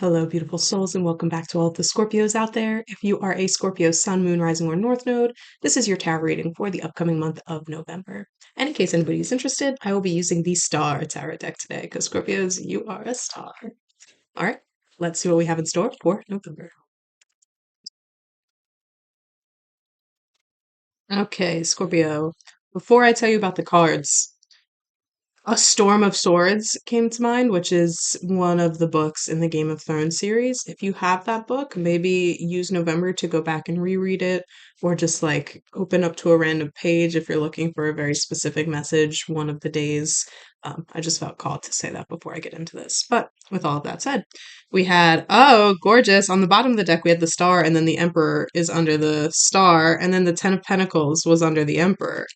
Hello, beautiful souls, and welcome back to all of the Scorpios out there. If you are a Scorpio Sun, Moon, Rising, or North Node, this is your tarot reading for the upcoming month of November. And in case anybody's interested, I will be using the Star Tarot deck today because Scorpios, you are a star. All right, let's see what we have in store for November. Okay, Scorpio, before I tell you about the cards, A Storm of Swords came to mind, which is one of the books in the Game of Thrones series. If you have that book, maybe use November to go back and reread it, or just like open up to a random page if you're looking for a very specific message one of the days. I just felt called to say that before I get into this. But with all of that said, we had, oh, gorgeous. On the bottom of the deck, we had the star, and then the Emperor is under the star, and then the Ten of Pentacles was under the Emperor.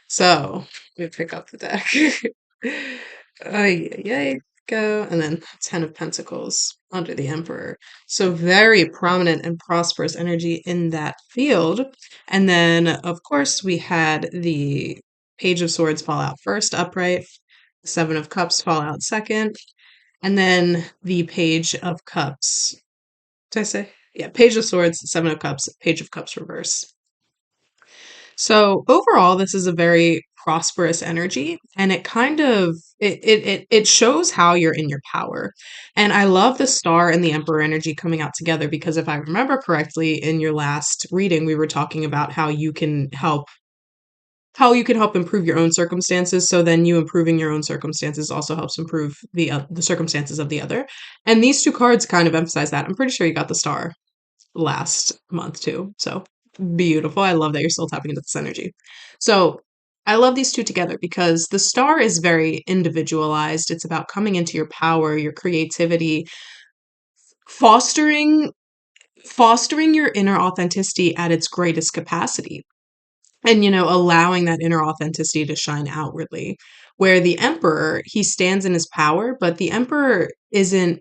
So we pick up the deck. Ay, yay, go. And then Ten of Pentacles under the Emperor. So very prominent and prosperous energy in that field. And then, of course, we had the Page of Swords fall out first, upright. Seven of Cups fall out second. And then the Page of Cups. Did I say? Yeah, Page of Swords, Seven of Cups, Page of Cups reverse. So overall, this is a very prosperous energy, and it kind of it shows how you're in your power. And I love the star and the emperor energy coming out together because if I remember correctly, in your last reading, we were talking about how you can help improve your own circumstances. So then you improving your own circumstances also helps improve the circumstances of the other. And these two cards kind of emphasize that. I'm pretty sure you got the star last month too. So beautiful. I love that you're still tapping into this energy. So I love these two together because the star is very individualized. It's about coming into your power, your creativity, fostering fostering your inner authenticity at its greatest capacity. And allowing that inner authenticity to shine outwardly. Where the emperor, he stands in his power, but the emperor isn't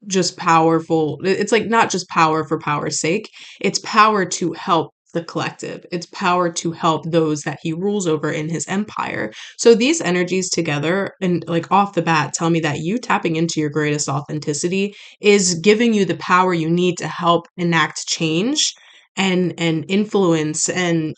just powerful. It's like not just power for power's sake. It's power to help the collective. It's power to help those that he rules over in his empire. So these energies together and like off the bat tell me that you tapping into your greatest authenticity is giving you the power you need to help enact change and influence and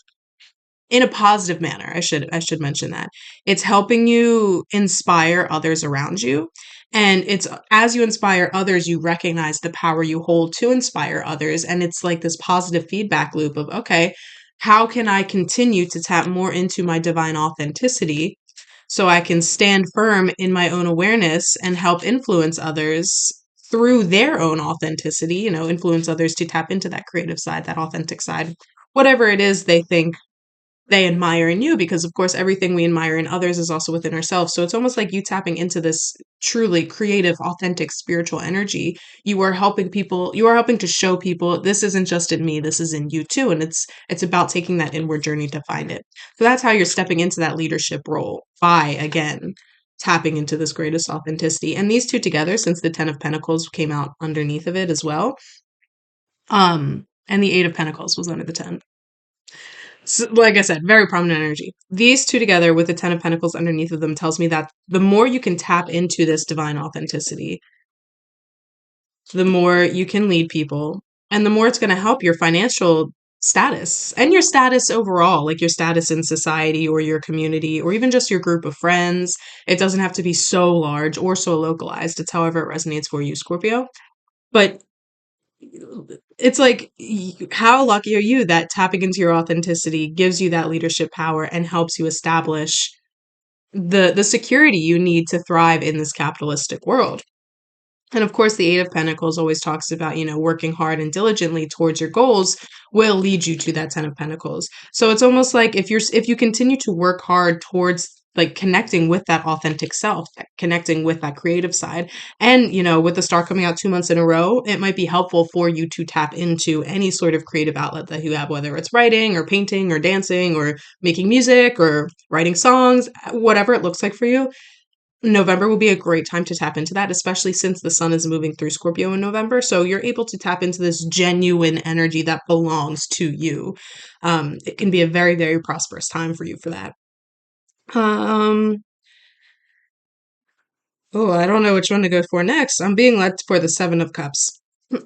in a positive manner. I should mention that. It's helping you inspire others around you. And it's as you inspire others, you recognize the power you hold to inspire others. And it's like this positive feedback loop of, okay, how can I continue to tap more into my divine authenticity so I can stand firm in my own awareness and help influence others through their own authenticity, influence others to tap into that creative side, that authentic side, whatever it is they think they admire in you, because of course everything we admire in others is also within ourselves. So it's almost like you tapping into this truly creative, authentic spiritual energy. You are helping to show people this isn't just in me, this is in you too. And it's about taking that inward journey to find it. So that's how you're stepping into that leadership role by again tapping into this greatest authenticity. And these two together, since the Ten of Pentacles came out underneath of it as well, and the Eight of Pentacles was under the 10. So, like I said, very prominent energy. These two together with the Ten of Pentacles underneath of them tells me that the more you can tap into this divine authenticity, the more you can lead people, and the more it's going to help your financial status and your status overall, like your status in society or your community or even just your group of friends. It doesn't have to be so large or so localized. It's however it resonates for you, Scorpio. But it's like how lucky are you that tapping into your authenticity gives you that leadership power and helps you establish the security you need to thrive in this capitalistic world. And of course the Eight of Pentacles always talks about working hard and diligently towards your goals will lead you to that Ten of Pentacles. So it's almost like if you continue to work hard towards like connecting with that authentic self, connecting with that creative side, and with the star coming out 2 months in a row, it might be helpful for you to tap into any sort of creative outlet that you have, whether it's writing or painting or dancing or making music or writing songs, whatever it looks like for you. November will be a great time to tap into that, especially since the sun is moving through Scorpio in November. So you're able to tap into this genuine energy that belongs to you. It can be a very, very prosperous time for you for that. Um, Oh, I don't know which one to go for next. I'm being led for the Seven of Cups.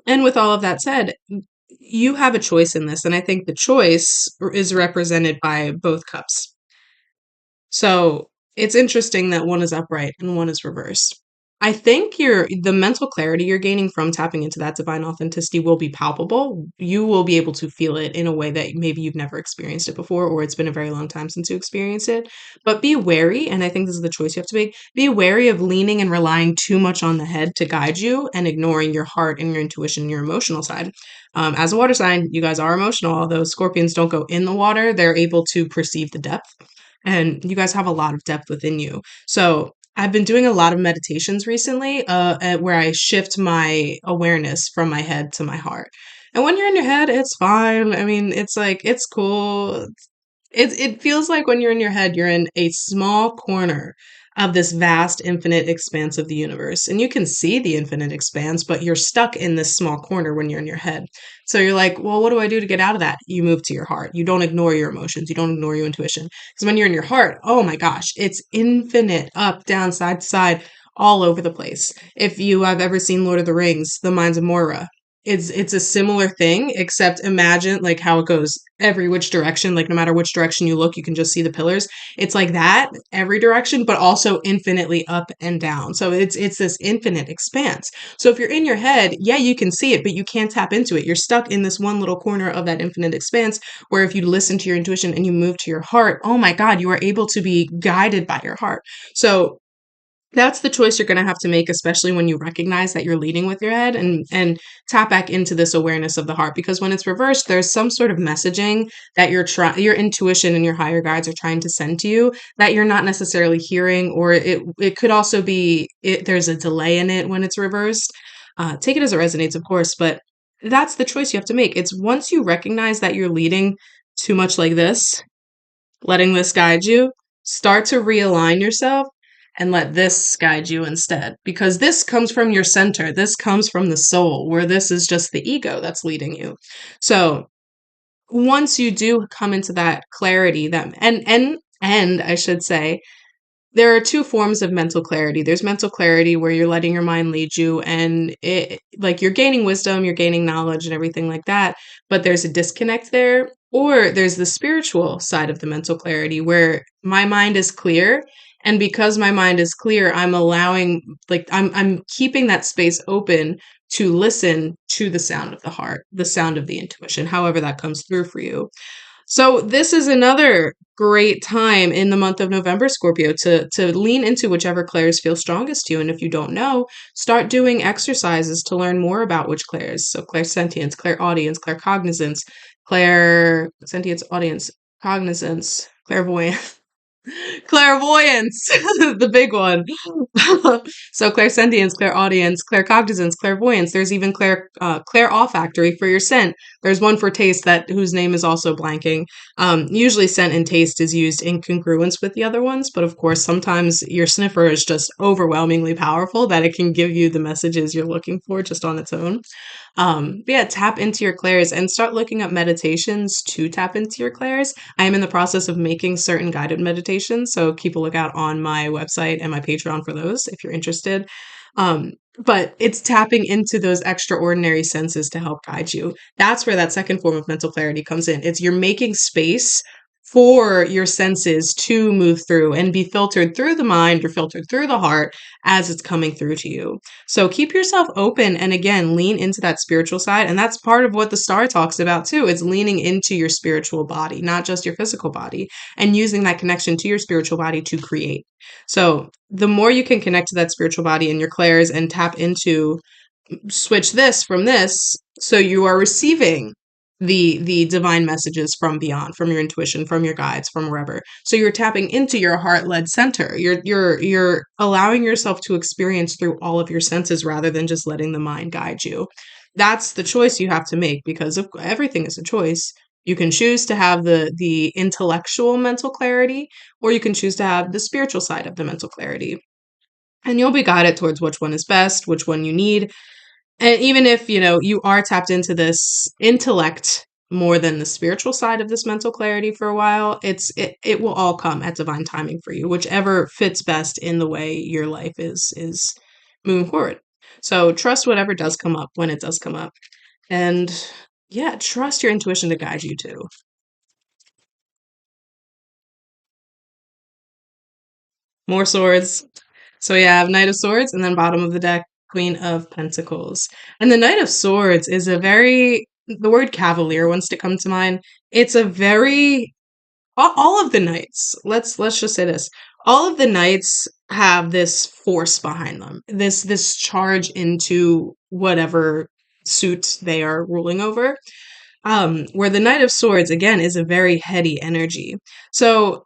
And with all of that said, you have a choice in this, and I think the choice is represented by both cups. So it's interesting that one is upright and one is reversed. I think the mental clarity you're gaining from tapping into that divine authenticity will be palpable. You will be able to feel it in a way that maybe you've never experienced it before, or it's been a very long time since you experienced it. But be wary, and I think this is the choice you have to make. Be wary of leaning and relying too much on the head to guide you and ignoring your heart and your intuition and your emotional side. As a water sign, you guys are emotional. Although scorpions don't go in the water, they're able to perceive the depth, and you guys have a lot of depth within you. So I've been doing a lot of meditations recently, where I shift my awareness from my head to my heart. And when you're in your head, it's fine. I mean, it's like it's cool. It feels like when you're in your head, you're in a small corner of this vast, infinite expanse of the universe. And you can see the infinite expanse, but you're stuck in this small corner when you're in your head. So you're like, well, what do I do to get out of that? You move to your heart. You don't ignore your emotions. You don't ignore your intuition. Because when you're in your heart, oh my gosh, it's infinite, up, down, side to side, all over the place. If you have ever seen Lord of the Rings, The Mines of Moria, it's a similar thing, except imagine like how it goes every which direction, like no matter which direction you look, you can just see the pillars. It's like that every direction, but also infinitely up and down. So it's this infinite expanse. So if you're in your head, yeah, you can see it, but you can't tap into it. You're stuck in this one little corner of that infinite expanse, where if you listen to your intuition and you move to your heart, oh my God, you are able to be guided by your heart. So that's the choice you're going to have to make, especially when you recognize that you're leading with your head, and tap back into this awareness of the heart. Because when it's reversed, there's some sort of messaging that your intuition and your higher guides are trying to send to you that you're not necessarily hearing, or it could also be there's a delay in it when it's reversed. Take it as it resonates, of course, but that's the choice you have to make. It's once you recognize that you're leading too much like this, letting this guide you, start to realign yourself and let this guide you instead. Because this comes from your center. This comes from the soul, where this is just the ego that's leading you. So once you do come into that clarity, that and I should say, there are two forms of mental clarity. There's mental clarity where you're letting your mind lead you, and it like you're gaining wisdom, you're gaining knowledge and everything like that, but there's a disconnect there. Or there's the spiritual side of the mental clarity where my mind is clear, and because my mind is clear, I'm allowing I'm keeping that space open to listen to the sound of the heart, the sound of the intuition, however that comes through for you. So this is another great time in the month of November, Scorpio, to lean into whichever clairs feel strongest to you. And if you don't know, start doing exercises to learn more about which clairs. So clairsentience, clairaudience, claircognizance, clairsentience, audience, cognizance, clairvoyance. Clairvoyance, the big one. So clairsentience, clairaudience, claircognizance, clairvoyance. There's even clairolfactory for your scent. There's one for taste that whose name is also blanking. Usually scent and taste is used in congruence with the other ones, but of course sometimes your sniffer is just overwhelmingly powerful that it can give you the messages you're looking for just on its own. But yeah, tap into your clairs and start looking up meditations to tap into your clairs. I am in the process of making certain guided meditations, so keep a lookout on my website and my Patreon for those if you're interested. But it's tapping into those extraordinary senses to help guide you. That's where that second form of mental clarity comes in. It's you're making space for your senses to move through and be filtered through the mind or filtered through the heart as it's coming through to you. So keep yourself open and again, lean into that spiritual side. And that's part of what the star talks about too. It's leaning into your spiritual body, not just your physical body, and using that connection to your spiritual body to create. So the more you can connect to that spiritual body and your clairs and tap into switch this from this, so you are receiving the divine messages from beyond, from your intuition, from your guides, from wherever. So you're tapping into your heart-led center. You're allowing yourself to experience through all of your senses rather than just letting the mind guide you. That's the choice you have to make, because everything is a choice. You can choose to have the intellectual mental clarity, or you can choose to have the spiritual side of the mental clarity. And you'll be guided towards which one is best, which one you need. And even if, you are tapped into this intellect more than the spiritual side of this mental clarity for a while, it will all come at divine timing for you, whichever fits best in the way your life is moving forward. So trust whatever does come up when it does come up. And yeah, trust your intuition to guide you too. More swords. So yeah, I have Knight of Swords and then bottom of the deck, Queen of Pentacles. And the Knight of Swords is a very, the word cavalier wants to come to mind. It's a very, all of the knights, let's just say this. All of the knights have this force behind them. This charge into whatever suit they are ruling over. Where the Knight of Swords again is a very heady energy. So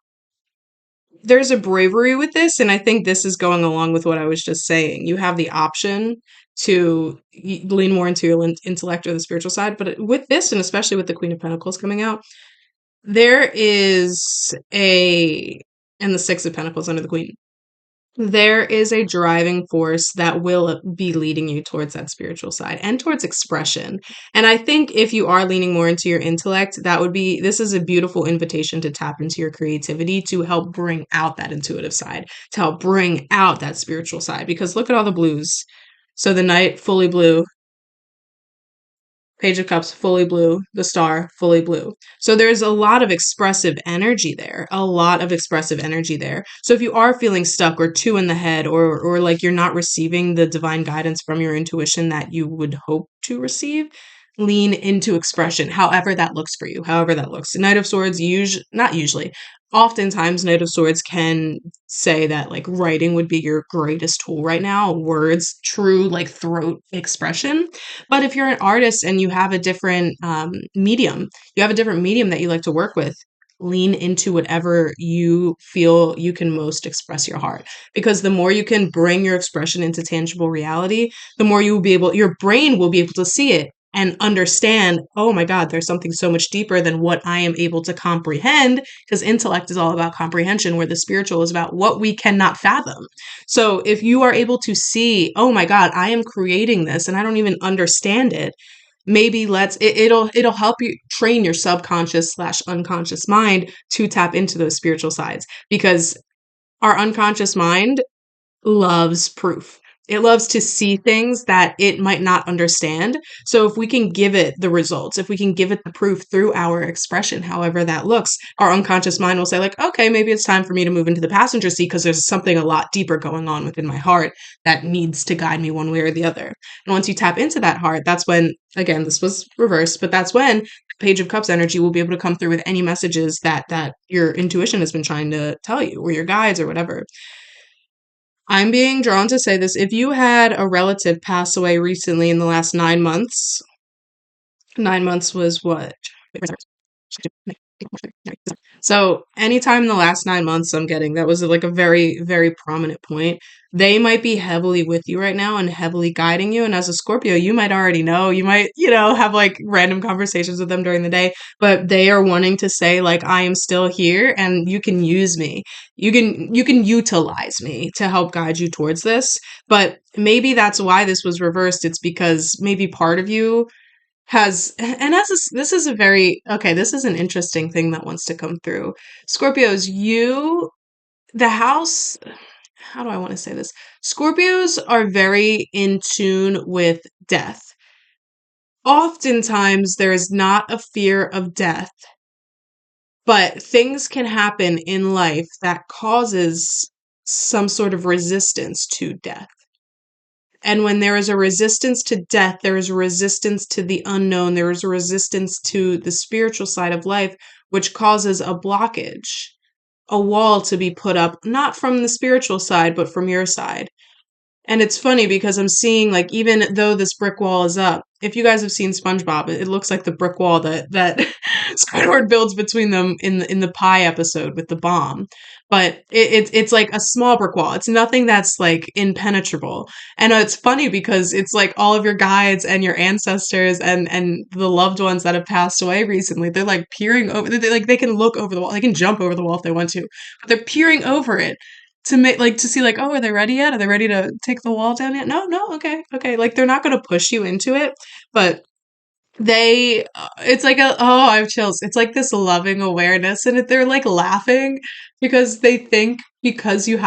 there's a bravery with this, and I think this is going along with what I was just saying. You have the option to lean more into your intellect or the spiritual side, but with this, and especially with the Queen of Pentacles coming out, there is a, and the Six of Pentacles under the Queen. There is a driving force that will be leading you towards that spiritual side and towards expression. And I think if you are leaning more into your intellect, this is a beautiful invitation to tap into your creativity to help bring out that intuitive side, to help bring out that spiritual side. Because look at all the blues. So the Knight, fully blue. Page of Cups, fully blue. The Star, fully blue. So there's a lot of expressive energy there. A lot of expressive energy there. So if you are feeling stuck or too in the head, or like you're not receiving the divine guidance from your intuition that you would hope to receive, lean into expression, however that looks for you, however that looks. Knight of Swords, not usually. Oftentimes, Knight of Swords can say that like writing would be your greatest tool right now, words, true like throat expression. But if you're an artist and you have a different medium, you have a different medium that you like to work with, lean into whatever you feel you can most express your heart. Because the more you can bring your expression into tangible reality, the more you will be able, your brain will be able to see it and understand, oh my God, there's something so much deeper than what I am able to comprehend, because intellect is all about comprehension, where the spiritual is about what we cannot fathom. So if you are able to see, oh my God, I am creating this and I don't even understand it, maybe it'll help you train your subconscious slash unconscious mind to tap into those spiritual sides, because our unconscious mind loves proof. It loves to see things that it might not understand. So if we can give it the results, if we can give it the proof through our expression, however that looks, our unconscious mind will say like, okay, maybe it's time for me to move into the passenger seat because there's something a lot deeper going on within my heart that needs to guide me one way or the other. And once you tap into that heart, that's when, again, this was reversed, but that's when Page of Cups energy will be able to come through with any messages that your intuition has been trying to tell you, or your guides or whatever. I'm being drawn to say this. If you had a relative pass away recently in the last 9 months, 9 months was what? So anytime in the last 9 months I'm getting, that was like a very, very prominent point. They might be heavily with you right now and heavily guiding you. And as a Scorpio, you might already know, you might, have like random conversations with them during the day, but they are wanting to say like, I am still here and you can use me. You can utilize me to help guide you towards this. But maybe that's why this was reversed. It's because maybe part of you this is a very, okay, this is an interesting thing that wants to come through. Scorpios, the house, how do I want to say this? Scorpios are very in tune with death. Oftentimes, there is not a fear of death, but things can happen in life that causes some sort of resistance to death. And when there is a resistance to death, there is a resistance to the unknown, there is a resistance to the spiritual side of life, which causes a blockage, a wall to be put up, not from the spiritual side, but from your side. And it's funny because I'm seeing, like, even though this brick wall is up, if you guys have seen SpongeBob, it looks like the brick wall that Squidward builds between them in the pie episode with the bomb. But it's like a small brick wall. It's nothing that's like impenetrable. And it's funny because it's like all of your guides and your ancestors and the loved ones that have passed away recently, they're like peering over. They can look over the wall. They can jump over the wall if they want to, but they're peering over it to make, like, to see like, oh, are they ready yet? Are they ready to take the wall down yet? No, okay. Like, they're not going to push you into it, but it's like oh, I have chills. It's like this loving awareness, and they're like laughing because they think because you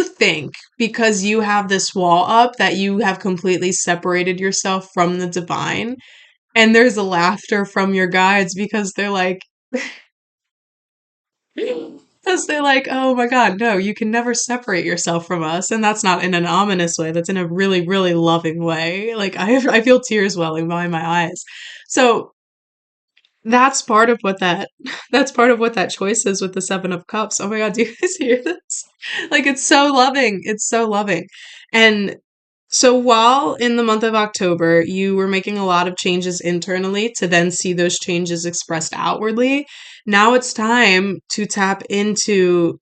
think because you have this wall up that you have completely separated yourself from the divine. And there's a laughter from your guides because they're like, oh my God, no, you can never separate yourself from us. And that's not in an ominous way. That's in a really, really loving way. Like I feel tears welling behind my eyes. So that's part of what that that's part of what that choice is with the Seven of Cups. Oh my God, do you guys hear this? Like it's so loving. It's so loving. And so while in the month of October, you were making a lot of changes internally to then see those changes expressed outwardly, now it's time to tap into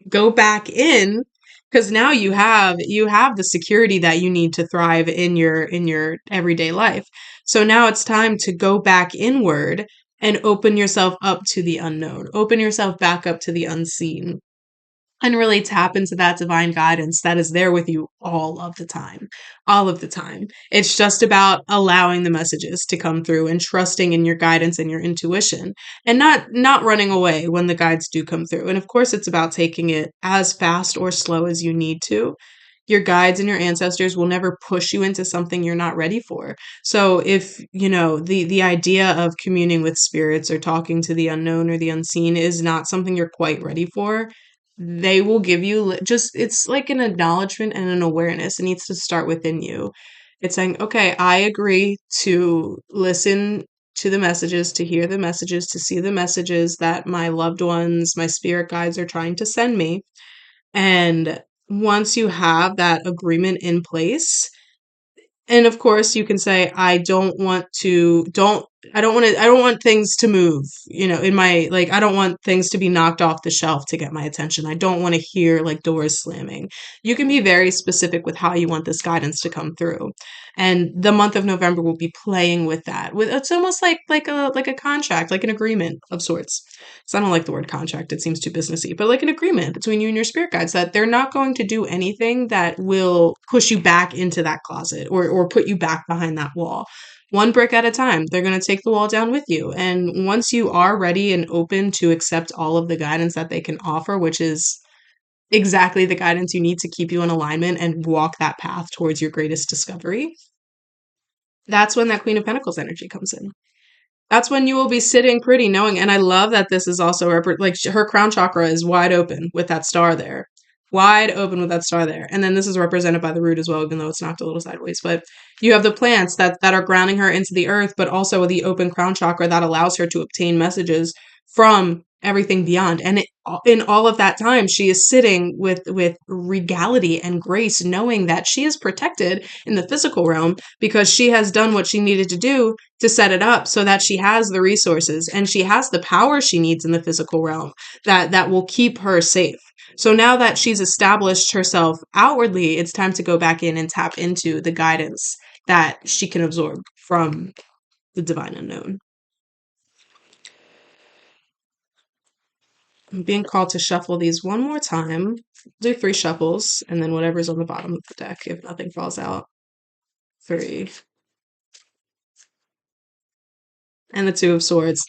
go back in because now you have the security that you need to thrive in your everyday life. So now it's time to go back inward and open yourself up to the unknown. Open yourself back up to the unseen and really tap into that divine guidance that is there with you all of the time. All of the time. It's just about allowing the messages to come through and trusting in your guidance and your intuition and not running away when the guides do come through. And of course it's about taking it as fast or slow as you need to. Your guides and your ancestors will never push you into something you're not ready for. So if, the idea of communing with spirits or talking to the unknown or the unseen is not something you're quite ready for, they will give you just it's like an acknowledgement and an awareness. It needs to start within you. It's saying, okay, I agree to listen to the messages, to hear the messages, to see the messages that my loved ones, my spirit guides are trying to send me. And once you have that agreement in place, and of course, you can say, I don't want things to move, I don't want things to be knocked off the shelf to get my attention. I don't want to hear like doors slamming. You can be very specific with how you want this guidance to come through. And the month of November will be playing with that. It's almost like a contract, like an agreement of sorts. So I don't like the word contract. It seems too businessy, but like an agreement between you and your spirit guides that they're not going to do anything that will push you back into that closet or put you back behind that wall. One brick at a time. They're going to take the wall down with you. And once you are ready and open to accept all of the guidance that they can offer, which is exactly the guidance you need to keep you in alignment and walk that path towards your greatest discovery, that's when that Queen of Pentacles energy comes in. That's when you will be sitting pretty knowing. And I love that this is also her crown chakra is wide open with that star there. Wide open with that star there. And then this is represented by the root as well, even though it's knocked a little sideways. But you have the plants that are grounding her into the earth, but also the open crown chakra that allows her to obtain messages from everything beyond. And in all of that time, she is sitting with regality and grace, knowing that she is protected in the physical realm because she has done what she needed to do to set it up so that she has the resources and she has the power she needs in the physical realm that will keep her safe. So now that she's established herself outwardly, it's time to go back in and tap into the guidance that she can absorb from the divine unknown. I'm being called to shuffle these one more time. Do 3 shuffles, and then whatever's on the bottom of the deck, if nothing falls out. 3. And the Two of Swords.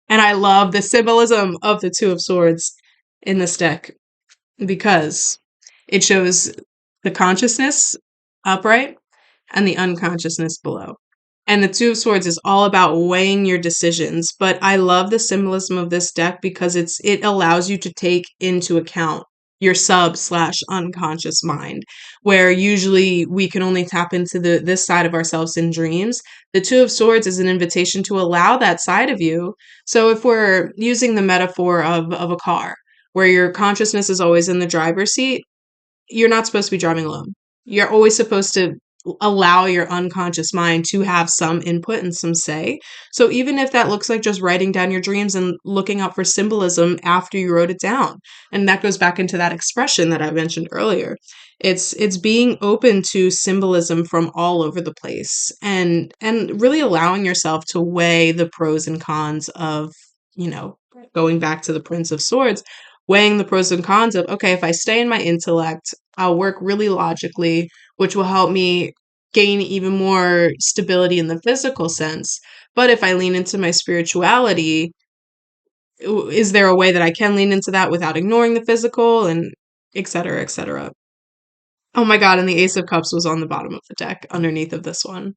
And I love the symbolism of the Two of Swords in this deck because it shows the consciousness upright and the unconsciousness below. And the Two of Swords is all about weighing your decisions. But I love the symbolism of this deck because it allows you to take into account your sub/unconscious mind, where usually we can only tap into this side of ourselves in dreams. The Two of Swords is an invitation to allow that side of you. So if we're using the metaphor of a car, where your consciousness is always in the driver's seat, you're not supposed to be driving alone. You're always supposed to allow your unconscious mind to have some input and some say. So even if that looks like just writing down your dreams and looking up for symbolism after you wrote it down, and that goes back into that expression that I mentioned earlier. It's being open to symbolism from all over the place and really allowing yourself to weigh the pros and cons of, going back to the Prince of Swords, weighing the pros and cons of, okay, if I stay in my intellect, I'll work really logically, which will help me gain even more stability in the physical sense. But if I lean into my spirituality, is there a way that I can lean into that without ignoring the physical and et cetera, et cetera? Oh my God, and the Ace of Cups was on the bottom of the deck underneath of this one.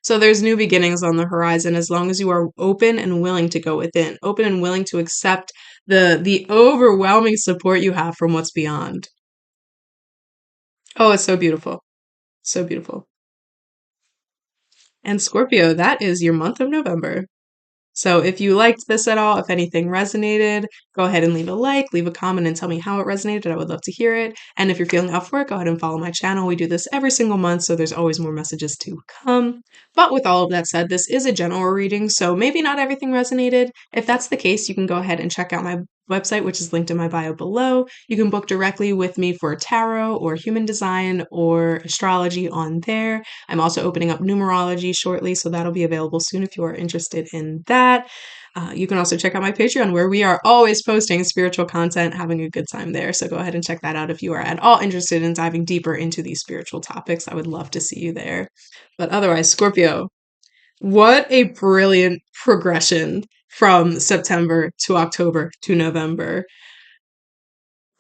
So there's new beginnings on the horizon as long as you are open and willing to go within, open and willing to accept the overwhelming support you have from what's beyond. Oh, it's so beautiful. So beautiful. And Scorpio, that is your month of November. So if you liked this at all, if anything resonated, go ahead and leave a like, leave a comment, and tell me how it resonated. I would love to hear it. And if you're feeling up for it, go ahead and follow my channel. We do this every single month, so there's always more messages to come. But with all of that said, this is a general reading, so maybe not everything resonated. If that's the case, you can go ahead and check out my website, which is linked in my bio below. You can book directly with me for tarot or human design or astrology on there. I'm also opening up numerology shortly, so that'll be available soon if you are interested in that. You can also check out my Patreon where we are always posting spiritual content, having a good time there. So go ahead and check that out if you are at all interested in diving deeper into these spiritual topics. I would love to see you there. But otherwise, Scorpio, what a brilliant progression from September to October to November.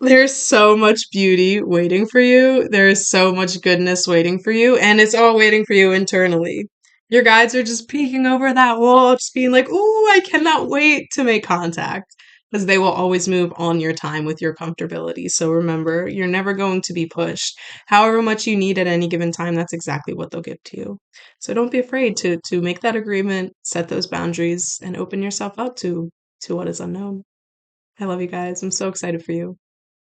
There's so much beauty waiting for you. There is so much goodness waiting for you, and it's all waiting for you internally. Your guides are just peeking over that wall, just being like, "Ooh, I cannot wait to make contact." Because they will always move on your time with your comfortability. So remember, you're never going to be pushed. However much you need at any given time, that's exactly what they'll give to you. So don't be afraid to make that agreement, set those boundaries, and open yourself up to what is unknown. I love you guys. I'm so excited for you.